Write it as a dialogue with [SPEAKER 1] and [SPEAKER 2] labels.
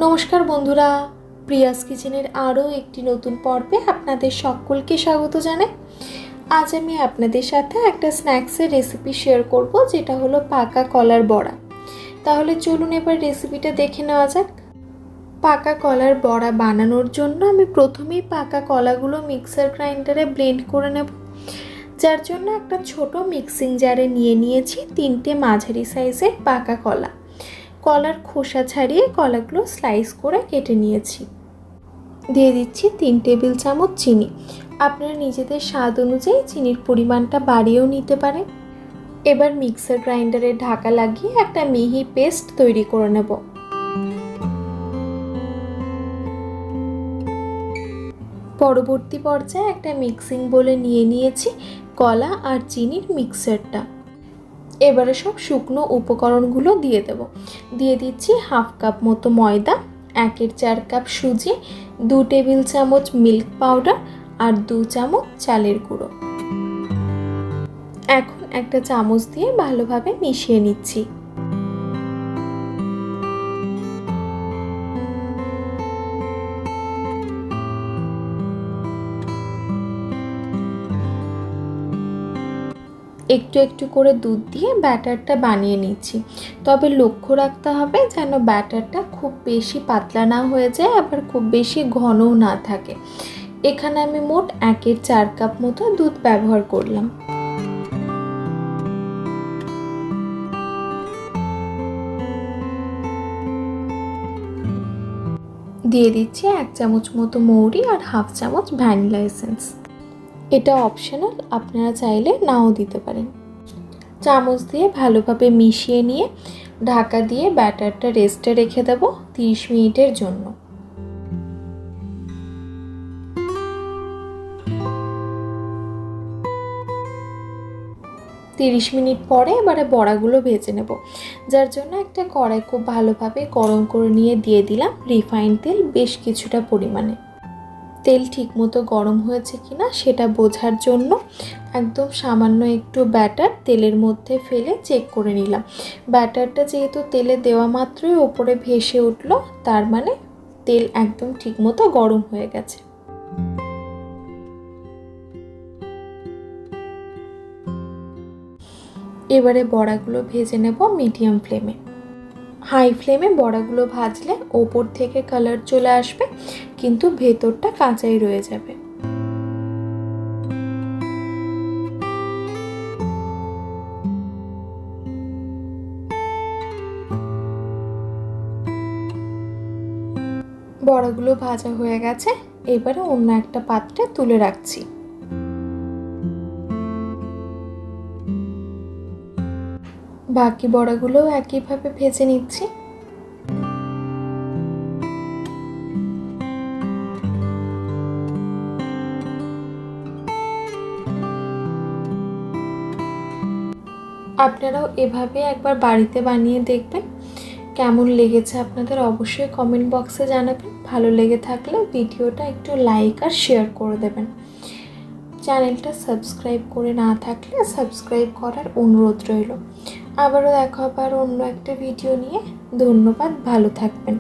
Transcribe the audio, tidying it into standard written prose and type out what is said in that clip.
[SPEAKER 1] নমস্কার বন্ধুরা, প্রিয়াস কিচেনের আরও একটি নতুন পর্বে আপনাদের সকলকে স্বাগত জানাই। আজ আমি আপনাদের সাথে একটা স্ন্যাক্সের রেসিপি শেয়ার করব, যেটা হলো পাকা কলার বড়া। তাহলে চলুন এবার রেসিপিটা দেখে নেওয়া যাক। পাকা কলার বড়া বানানোর জন্য আমি প্রথমেই পাকা কলাগুলো মিক্সার গ্রাইন্ডারে ব্লেন্ড করে নেব, যার জন্য একটা ছোট মিক্সিং জারে নিয়ে নিয়েছি 3টে মাঝারি সাইজের পাকা কলা। কলার খোসা ছাড়িয়ে কলাগুলো স্লাইস করে কেটে নিয়েছি। দিয়ে দিচ্ছি 3 টেবিল চামচ চিনি। আপনারা নিজেদের স্বাদ অনুযায়ী চিনির পরিমাণটা বাড়িয়েও নিতে পারেন। এবার মিক্সার গ্রাইন্ডারে ঢাকা লাগিয়ে একটা মিহি পেস্ট তৈরি করে নেব। পরবর্তী পর্যায়ে একটা মিক্সিং বোলে নিয়ে নিয়েছি কলা আর চিনির মিক্সারটা। এবারে সব শুকনো উপকরণগুলো দিয়ে দেব। দিয়ে দিচ্ছি হাফ কাপ মতো ময়দা, 1/4 কাপ সুজি, 2 টেবিল চামচ মিল্ক পাউডার আর 2 চামচ চালের গুঁড়ো। এখন একটা চামচ দিয়ে ভালোভাবে মিশিয়ে নিচ্ছি। একটু একটু করে দুধ দিয়ে ব্যাটারটা বানিয়ে নিচ্ছি। তবে লক্ষ্য রাখতে হবে যেন ব্যাটারটা খুব বেশি পাতলা না হয়ে যায়, আবার খুব বেশি ঘনও না থাকে। এখানে আমি মোট 1/4 কাপ মতো দুধ ব্যবহার করলাম। দিয়ে দিচ্ছি 1 চামচ মতো মৌরি আর হাফ চামচ ভ্যানিলা এসেন্স। এটা অপশনাল, আপনারা চাইলে নাও দিতে পারেন। চামচ দিয়ে ভালোভাবে মিশিয়ে নিয়ে ঢাকা দিয়ে ব্যাটারটা রেস্টে রেখে দেব 30 মিনিটের জন্য। তিরিশ মিনিট পরে এবারে বড়াগুলো ভেজে নেব, যার জন্য একটা কড়াই খুব ভালোভাবে গরম করে নিয়ে দিয়ে দিলাম রিফাইন্ড তেল বেশ কিছুটা পরিমাণে। তেল ঠিকমতো গরম হয়েছে কিনা সেটা বোঝার জন্য একদম সামান্য একটু ব্যাটার তেলের মধ্যে ফেলে চেক করে নিলাম। ব্যাটারটা যেহেতু তেলে দেওয়া মাত্রই ওপরে ভেসে উঠলো, তার মানে তেল একদম ঠিকমতো গরম হয়ে গেছে। এবারে বড়াগুলো ভেজে নেব মিডিয়াম ফ্লেমে। হাই ফ্লেমে বড়াগুলো ভাজলে ওপর থেকে কালার চলে আসবে, কিন্তু ভেতরটা কাঁচাই রয়ে যাবে। বড়াগুলো ভাজা হয়ে গেছে, এবারে অন্য একটা পাত্রে তুলে রাখছি। বাকি বড়াগুলোও একইভাবে ভেজে নিচ্ছি। আপনারাও এভাবে একবার বাড়িতে বানিয়ে দেখবেন। কেমন লেগেছে আপনাদের অবশ্যই কমেন্ট বক্সে জানাবেন। ভালো লেগে থাকলে ভিডিওটা একটু লাইক আর শেয়ার করে দেবেন। চ্যানেলটা সাবস্ক্রাইব করে না থাকলে সাবস্ক্রাইব করার অনুরোধ রইল। আবারও দেখা হবে অন্য একটা ভিডিও নিয়ে। ধন্যবাদ, ভালো থাকবেন।